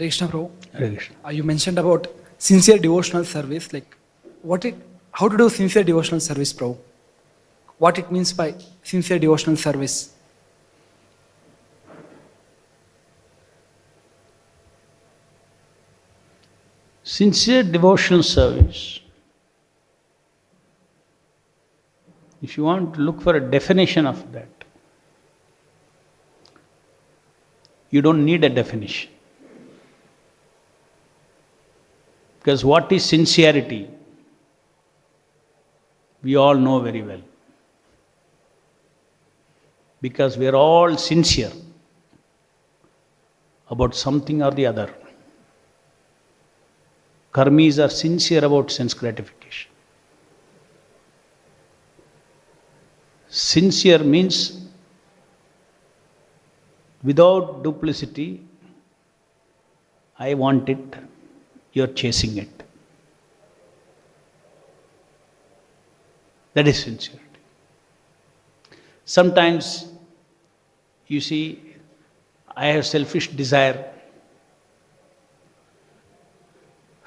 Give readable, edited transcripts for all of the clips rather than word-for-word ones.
Hare Krishna, Prabhu. Hare Krishna. You mentioned about sincere devotional service. Like, how to do sincere devotional service, Prabhu? What it means by sincere devotional service? Sincere devotional service. If you want to look for a definition of that, you don't need a definition. Because what is sincerity? We all know very well. Because we are all sincere about something or the other. Karmis are sincere about sense gratification. Sincere means without duplicity, I want it, you're chasing it. That is sincerity. Sometimes, you see, I have selfish desire.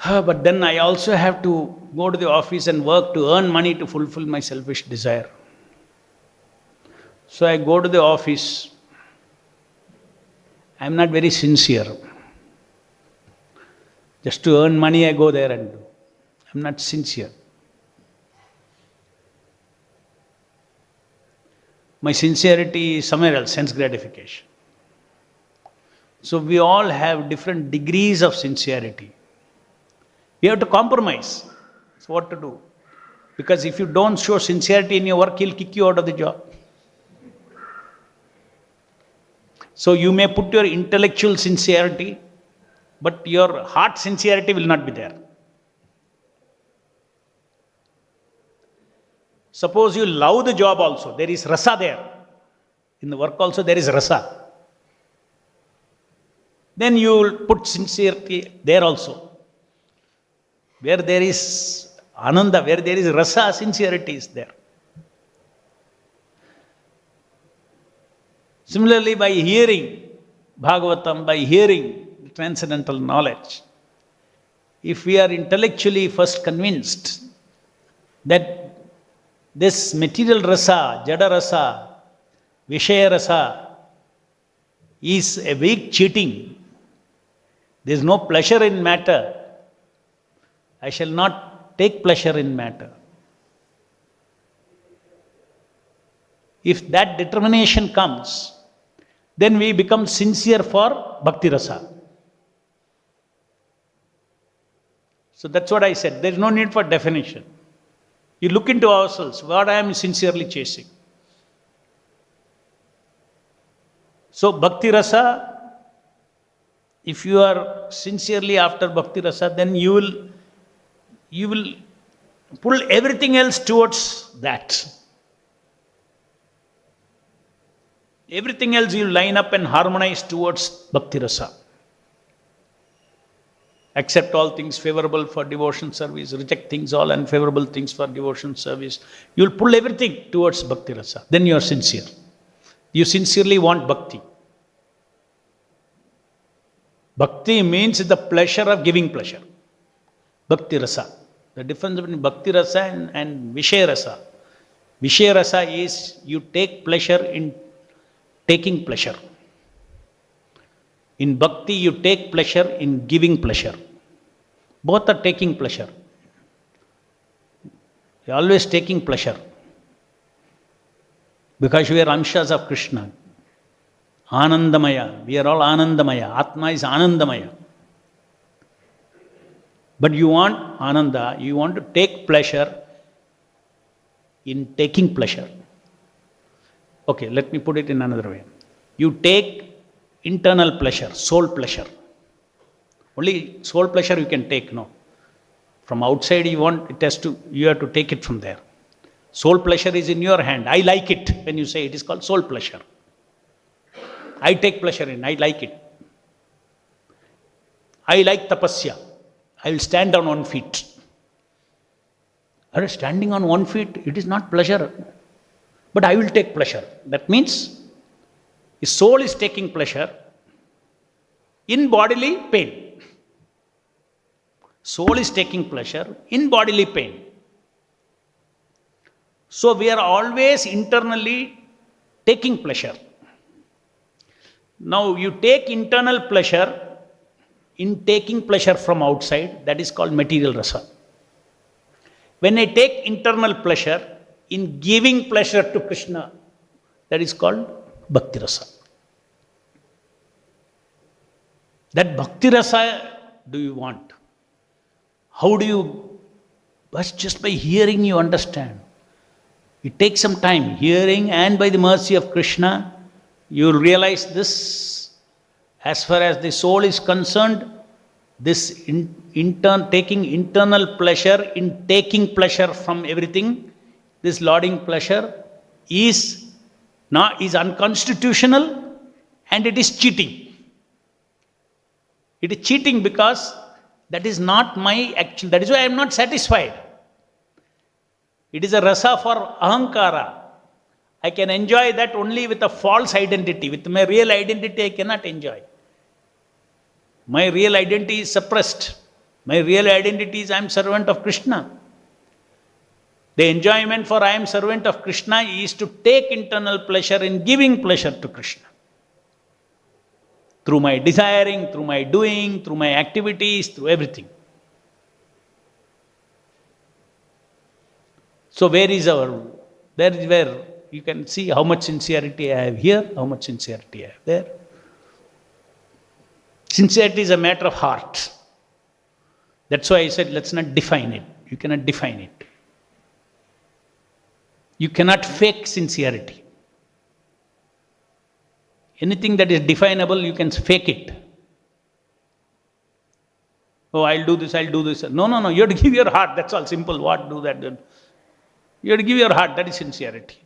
But then I also have to go to the office and work to earn money to fulfill my selfish desire. So I go to the office. I am not very sincere. Just to earn money, I go there and do. I am not sincere. My sincerity is somewhere else, sense gratification. So we all have different degrees of sincerity. We have to compromise. That's what to do. Because if you don't show sincerity in your work, he'll kick you out of the job. So you may put your intellectual sincerity, but your heart sincerity will not be there. Suppose you love the job also, there is rasa there. In the work also there is rasa. Then you will put sincerity there also. Where there is ananda, where there is rasa, sincerity is there. Similarly, by hearing Bhagavatam, by hearing transcendental knowledge, if we are intellectually first convinced that this material rasa, jada rasa, vishaya rasa is a weak cheating, there is no pleasure in matter, I shall not take pleasure in matter. If that determination comes, then we become sincere for bhakti rasa. So that's what I said. There is no need for definition. You look into ourselves, what I am sincerely chasing. So bhakti rasa, if you are sincerely after bhakti rasa, then you will pull everything else towards that. Everything else you line up and harmonize towards bhakti rasa. Accept all things favorable for devotion service, reject things all unfavorable things for devotion service. You will pull everything towards bhakti rasa. Then you are sincere. You sincerely want bhakti. Bhakti means the pleasure of giving pleasure. Bhakti rasa. The difference between bhakti rasa and vishaya rasa. Vishaya rasa is you take pleasure in taking pleasure. In bhakti, you take pleasure in giving pleasure. Both are taking pleasure. You are always taking pleasure. Because we are amshas of Krishna. Anandamaya. We are all Anandamaya. Atma is Anandamaya. But you want Ananda, you want to take pleasure in taking pleasure. Okay, let me put it in another way. You take internal pleasure, soul pleasure. Only soul pleasure you can take, no. From outside you have to take it from there. Soul pleasure is in your hand. I like it. When you say it is called soul pleasure. I take pleasure in, I like it. I like tapasya. I will stand on 1 feet. Standing on 1 feet, it is not pleasure. But I will take pleasure. That means, the soul is taking pleasure in bodily pain. Soul is taking pleasure in bodily pain. So we are always internally taking pleasure. Now you take internal pleasure in taking pleasure from outside, that is called material rasa. When I take internal pleasure in giving pleasure to Krishna, that is called bhakti rasa. That bhakti rasa do you want? How do you? But just by hearing you understand. It takes some time, hearing, and by the mercy of Krishna, you will realize this. As far as the soul is concerned, this taking internal pleasure in taking pleasure from everything, this lauding pleasure is unconstitutional and it is cheating. It is cheating because that is not my actual, that is why I am not satisfied. It is a rasa for ahankara. I can enjoy that only with a false identity. With my real identity, I cannot enjoy. My real identity is suppressed. My real identity is I am servant of Krishna. The enjoyment for I am servant of Krishna is to take internal pleasure in giving pleasure to Krishna. Through my desiring, through my doing, through my activities, through everything. So there is where you can see how much sincerity I have here, how much sincerity I have there. Sincerity is a matter of heart. That's why I said, let's not define it. You cannot define it. You cannot fake sincerity. Anything that is definable, you can fake it. Oh, I'll do this, I'll do this. No. You have to give your heart. That's all simple. What, do that. You have to give your heart. That is sincerity.